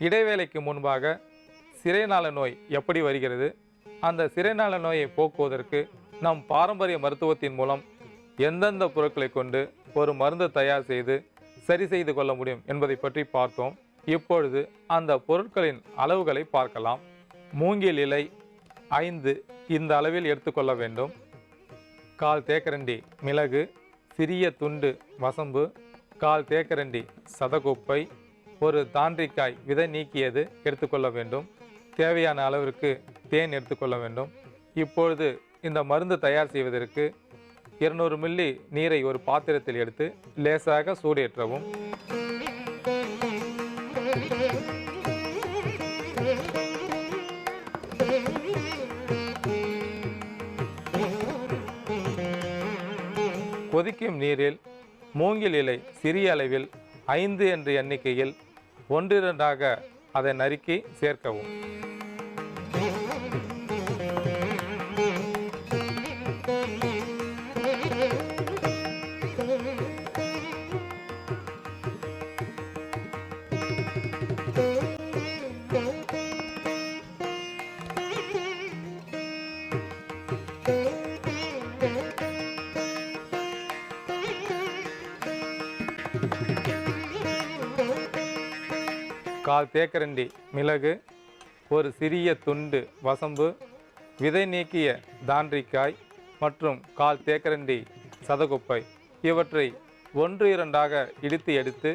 இடைவேளைக்கு முன்பாக சிரைநாள நோய் எப்படி வருகிறது, அந்த சிரைநாள நோயை போக்குவதற்கு நம் பாரம்பரிய மருத்துவத்தின் மூலம் எந்தெந்த பொருட்களை கொண்டு ஒரு மருந்து தயார் செய்து சரி செய்து கொள்ள முடியும் என்பதை பற்றி பார்த்தோம். இப்பொழுது அந்த பொருட்களின் அளவுகளை பார்க்கலாம். மூங்கில் இலை 5 இந்த அளவில் எடுத்துக்கொள்ள வேண்டும். 1/4 தேக்கரண்டி மிளகு, சிறிய துண்டு வசம்பு, 1/4 தேக்கரண்டி சதகுப்பை, ஒரு தாண்டிக்காய் விதை நீக்கியது எடுத்துக்கொள்ள வேண்டும். தேவையான அளவிற்கு தேன் எடுத்துக்கொள்ள வேண்டும். இப்பொழுது இந்த மருந்து தயார் செய்வதற்கு 200 மில்லி நீரை ஒரு பாத்திரத்தில் எடுத்து லேசாக சூடேற்றவும். கொதிக்கும் நீரில் மூங்கில் இலை சிறிய அளவில் 5 என்ற எண்ணிக்கையில் 1-2 அதை நறுக்கி சேர்க்கவும். கால் தேக்கரண்டி மிளகு, ஒரு சிறிய துண்டு வசம்பு, விதை நீக்கிய தாண்டிக்காய் மற்றும் 1/4 தேக்கரண்டி சதகுப்பை இவற்றை 1-2 இடித்து எடுத்து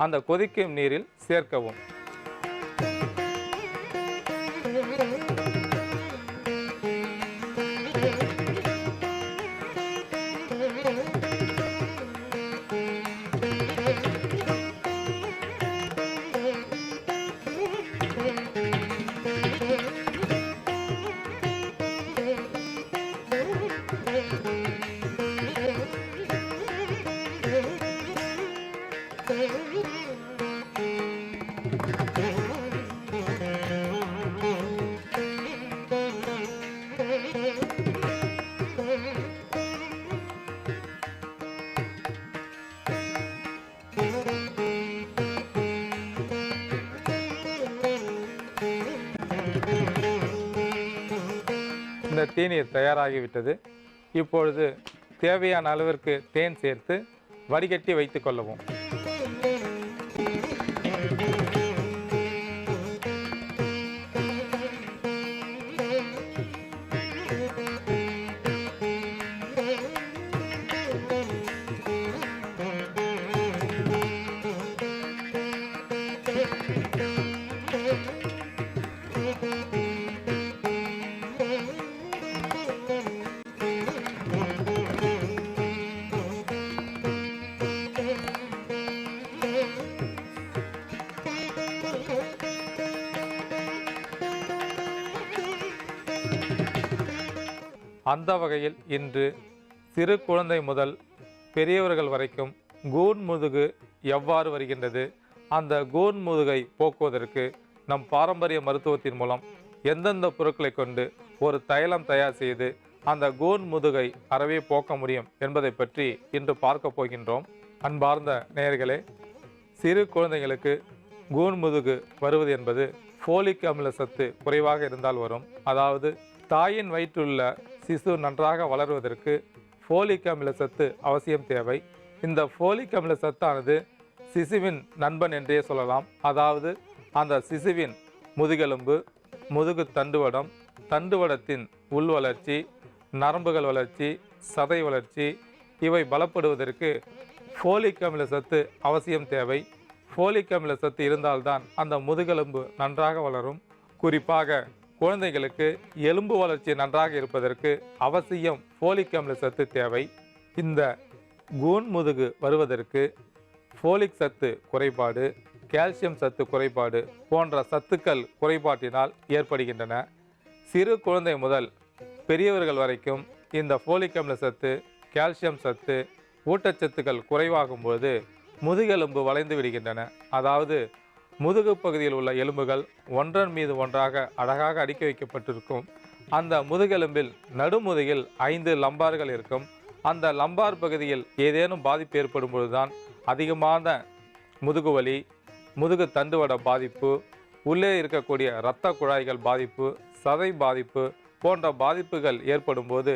அந்த கொதிக்கும் நீரில் சேர்க்கவும். இந்த தேநீர் தயாராகிவிட்டது. இப்பொழுது தேவையான அளவிற்கு தேன் சேர்த்து வடிகட்டி வைத்துக் கொள்ளவும். அந்த வகையில் இன்று சிறு குழந்தை முதல் பெரியவர்கள் வரைக்கும் கூன் முதுகு எவ்வாறு வருகின்றது, அந்த கூன் முதுகை போக்குவதற்கு நம் பாரம்பரிய மருத்துவத்தின் மூலம் எந்தெந்த பொருட்களை கொண்டு ஒரு தைலம் தயார் செய்து அந்த கூன் முதுகை அறவே போக்க முடியும் என்பதை பற்றி இன்று பார்க்க போகின்றோம். அன்பார்ந்த நேயர்களே, சிறு குழந்தைகளுக்கு கூன் முதுகு வருவது என்பது ஃபோலிக் அமில சத்து குறைவாக இருந்தால் வரும். அதாவது தாயின் வயிற்றுள்ள சிசு நன்றாக வளருவதற்கு ஃபோலிக் அமில சத்து அவசியம் தேவை. இந்த ஃபோலிக் அமில சத்தானது சிசுவின் நண்பன் என்றே சொல்லலாம். அதாவது அந்த சிசுவின் முதுகெலும்பு, முதுகு தண்டுவடம், தண்டுவடத்தின் உள் வளர்ச்சி, நரம்புகள் வளர்ச்சி, சதை வளர்ச்சி இவை பலப்படுவதற்கு ஃபோலிக் அமில சத்து அவசியம் தேவை. ஃபோலிக் அமில சத்து இருந்தால்தான் அந்த முதுகெலும்பு நன்றாக வளரும். குறிப்பாக குழந்தைகளுக்கு எலும்பு வளர்ச்சி நன்றாக இருப்பதற்கு அவசியம் ஃபோலிக் அமில சத்து தேவை. இந்த கூன் முதுகு வருவதற்கு ஃபோலிக் சத்து குறைபாடு, கால்சியம் சத்து குறைபாடு போன்ற சத்துக்கள் குறைபாட்டினால் ஏற்படுகின்றன. சிறு குழந்தை முதல் பெரியவர்கள் வரைக்கும் இந்த ஃபோலிக் அமில சத்து, கால்சியம் சத்து, ஊட்டச்சத்துக்கள் குறைவாகும் பொழுது முதுகெலும்பு வளைந்து விடுகின்றன. அதாவது முதுகு பகுதியில் உள்ள எலும்புகள் ஒன்றன் மீது ஒன்றாக அழகாக அடுக்கி வைக்கப்பட்டிருக்கும். அந்த முதுகெலும்பில் நடுமுதுகில் 5 லம்பார்கள் இருக்கும். அந்த லம்பார் பகுதியில் ஏதேனும் பாதிப்பு ஏற்படும் பொழுதுதான் அதிகமான முதுகுவலி, முதுகு தண்டுவட பாதிப்பு, உள்ளே இருக்கக்கூடிய இரத்த குழாய்கள் பாதிப்பு, சதை பாதிப்பு போன்ற பாதிப்புகள் ஏற்படும் போது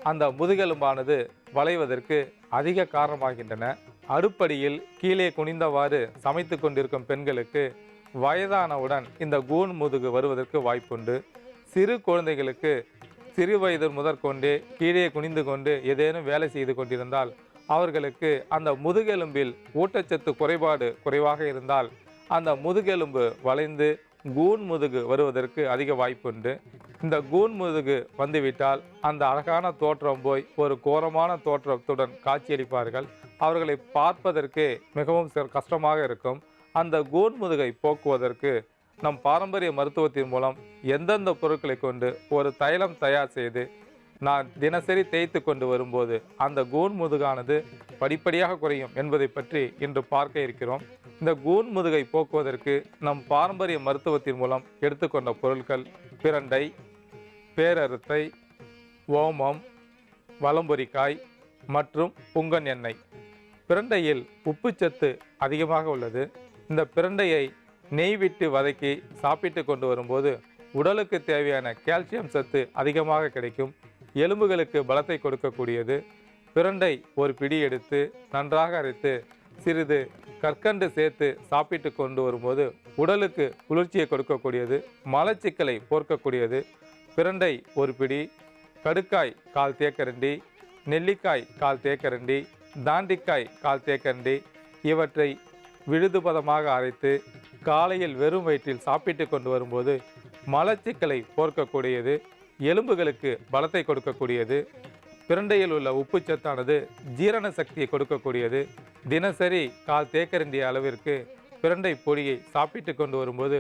அந்த முதுகெலும்பானது வளைவதற்கு அதிக காரணமாகின்றன. அடுப்படியில் கீழே குனிந்தவாறு சமைத்து கொண்டிருக்கும் பெண்களுக்கு வயதானவுடன் இந்த கூன் முதுகு வருவதற்கு வாய்ப்புண்டு. சிறு குழந்தைகளுக்கு சிறு வயது முதற்கொண்டே கீழே குனிந்து கொண்டு ஏதேனும் வேலை செய்து கொண்டிருந்தால் அவர்களுக்கு அந்த முதுகெலும்பில் ஊட்டச்சத்து குறைவாக இருந்தால் அந்த முதுகெலும்பு வளைந்து கூன் முதுகு வருவதற்கு அதிக வாய்ப்புண்டு. இந்த கூன் முதுகு வந்துவிட்டால் அந்த அழகான தோற்றம் போய் ஒரு கோரமான தோற்றத்துடன் காட்சியளிப்பார்கள். அவர்களை பார்ப்பதற்கு மிகவும் கஷ்டமாக இருக்கும். அந்த கூன் முதுகை போக்குவதற்கு நம் பாரம்பரிய மருத்துவத்தின் மூலம் எந்தெந்த பொருட்களை கொண்டு ஒரு தைலம் தயார் செய்து நான் தினசரி தேய்த்து கொண்டு வரும்போது அந்த கூன் முதுகானது படிப்படியாக குறையும் என்பதை பற்றி இன்று பார்க்க இருக்கிறோம். இந்த கூன் முதுகை போக்குவதற்கு நம் பாரம்பரிய மருத்துவத்தின் மூலம் எடுத்துக்கொண்ட பொருட்கள் பிரண்டை, பேரறுத்தை, ஓமம், வலம்பொரிக்காய் மற்றும் புங்கன் எண்ணெய். பிரண்டையில் உப்புச்சத்து அதிகமாக உள்ளது. இந்த பிரண்டையை நெய் விட்டு வதக்கி சாப்பிட்டு கொண்டு வரும்போது உடலுக்கு தேவையான கால்சியம் சத்து அதிகமாக கிடைக்கும். எலும்புகளுக்கு பலத்தை கொடுக்கக்கூடியது. பிரண்டை ஒரு பிடி எடுத்து நன்றாக அரைத்து சிறிது கற்கண்டு சேர்த்து சாப்பிட்டு கொண்டு வரும்போது உடலுக்கு குளிர்ச்சியை கொடுக்கக்கூடியது, மலச்சிக்கலை போர்க்கக்கூடியது. பிரண்டை ஒரு பிடி, கடுக்காய் 1/4 தேக்கரண்டி, நெல்லிக்காய் 1/4 தேக்கரண்டி, தாண்டிக்காய் 1/4 தேக்கரண்டி இவற்றை விழுதுபதமாக அரைத்து காலையில் வெறும் வயிற்றில் சாப்பிட்டு கொண்டு வரும்போது மலச்சிக்கலை போர்க்கக்கூடியது, எலும்புகளுக்கு பலத்தை கொடுக்கக்கூடியது. பிரண்டையில் உள்ள உப்புச்சத்தானது ஜீரண சக்தியை கொடுக்கக்கூடியது. தினசரி 1/4 தேக்கரண்டி அளவிற்கு பிரண்டை பொடியை சாப்பிட்டு கொண்டு வரும்போது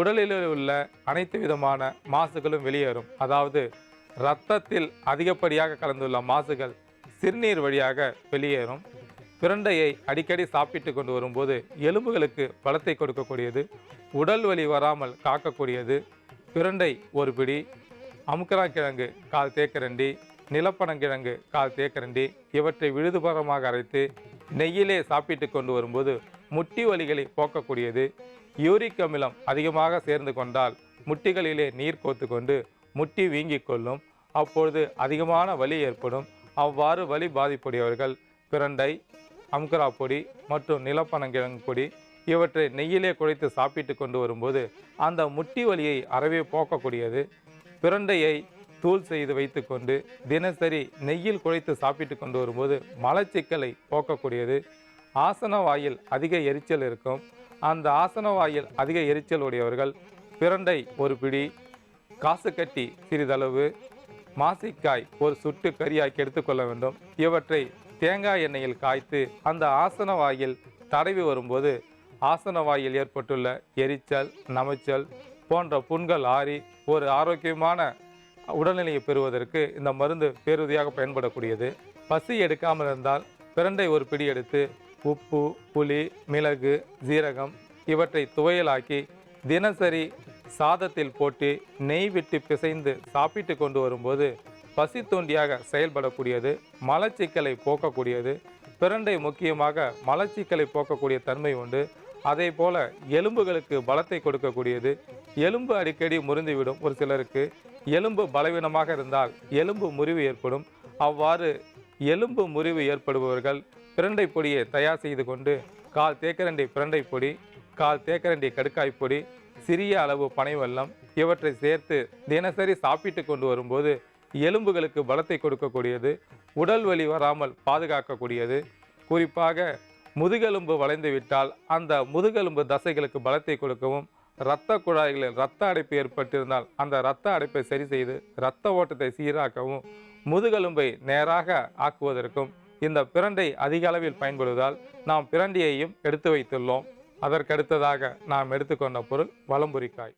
உடலில் உள்ள அனைத்து விதமான மாசுகளும் வெளியேறும். அதாவது இரத்தத்தில் அதிகப்படியாக கலந்துள்ள மாசுகள் சிறுநீர் வழியாக வெளியேறும். பிரண்டையை அடிக்கடி சாப்பிட்டு கொண்டு வரும்போது எலும்புகளுக்கு பலத்தை கொடுக்கக்கூடியது, உடல் வலி வராமல் காக்கக்கூடியது. பிரண்டை ஒரு பிடி, அமுக்கராங்கிழங்கு 1/4 தேக்கரண்டி, நிலப்பனங்கிழங்கு 1/4 தேக்கரண்டி இவற்றை விழுதுபரமாக அரைத்து நெய்யிலே சாப்பிட்டு கொண்டு வரும்போது முட்டி வலிகளை போக்கக்கூடியது. யூரிக் அமிலம் அதிகமாக சேர்ந்து கொண்டால் முட்டிகளிலே நீர் கோத்து கொண்டு முட்டி வீங்கிக் கொள்ளும். அப்பொழுது அதிகமான வலி ஏற்படும். அவ்வாறு வலி பாதிப்புடையவர்கள் பிரண்டை, அமுக்கரா பொடி மற்றும் நிலப்பனங்கிழங்கு பொடி இவற்றை நெய்யிலே குழைத்து சாப்பிட்டு கொண்டு வரும்போது அந்த முட்டி வலியை அறவே போக்கக்கூடியது. பிரண்டையை தூள் செய்து வைத்துக்கொண்டு தினசரி நெய்யில் குழைத்து சாப்பிட்டு கொண்டு வரும்போது மலச்சிக்கலை போக்கக்கூடியது. ஆசன வாயில் அதிக எரிச்சல் இருக்கும். அந்த ஆசன வாயில் அதிக எரிச்சல் உடையவர்கள் பிரண்டை ஒரு பிடி, காசுக்கட்டி சிறிதளவு, மாசிக்காய் ஒரு சுட்டு கறியாக்கி எடுத்துக்கொள்ள வேண்டும். இவற்றை தேங்காய் எண்ணெயில் காய்த்து அந்த ஆசன வாயில் தடவி வரும்போது ஆசன வாயில் ஏற்பட்டுள்ள எரிச்சல், நமைச்சல் போன்ற புண்கள் ஆறி ஒரு ஆரோக்கியமான உடல்நிலையை பெறுவதற்கு இந்த மருந்து பேருதவியாக பயன்படக்கூடியது. பசி எடுக்காமல் இருந்தால் பிரண்டை ஒரு பிடி எடுத்து உப்பு, புளி, மிளகு, ஜீரகம் இவற்றை துவையலாக்கி தினசரி சாதத்தில் போட்டு நெய் விட்டு பிசைந்து சாப்பிட்டு கொண்டு வரும்போது பசி தூண்டியாக செயல்படக்கூடியது, மலச்சிக்கலை போக்கக்கூடியது. பிரண்டை முக்கியமாக மலச்சிக்கலை போக்கக்கூடிய தன்மை உண்டு. அதே போல எலும்புகளுக்கு பலத்தை கொடுக்கக்கூடியது. எலும்பு அடிக்கடி முறிந்துவிடும். ஒரு சிலருக்கு எலும்பு பலவீனமாக இருந்தால் எலும்பு முறிவு ஏற்படும். அவ்வாறு எலும்பு முறிவு ஏற்படுபவர்கள் பிரண்டை பொடியை தயார் செய்து கொண்டு 1/4 தேக்கரண்டி பிரண்டை பொடி, 1/4 தேக்கரண்டி கடுக்காய் பொடி, சிறிய அளவு பனை வெல்லம் இவற்றை சேர்த்து தினசரி சாப்பிட்டு கொண்டு வரும்போது எலும்புகளுக்கு பலத்தை கொடுக்கக்கூடியது, உடல் வலி வராமல் பாதுகாக்கக்கூடியது. குறிப்பாக முதுகெலும்பு வளைந்து விட்டால் அந்த முதுகெலும்பு தசைகளுக்கு பலத்தை கொடுக்கவும், இரத்த குழாய்களில் இரத்த அடைப்பு ஏற்பட்டிருந்தால் அந்த இரத்த அடைப்பை சரி செய்து இரத்த ஓட்டத்தை சீராக்கவும், முதுகெலும்பை நேராக ஆக்குவதற்கும் இந்த பிரண்டை அதிக அளவில் பயன்படுவதால் நாம் பிரண்டையையும் எடுத்து வைத்துள்ளோம். அதற்கடுத்ததாக நாம் எடுத்துக்கொண்ட பொருள் வலம்புரிக்காய்.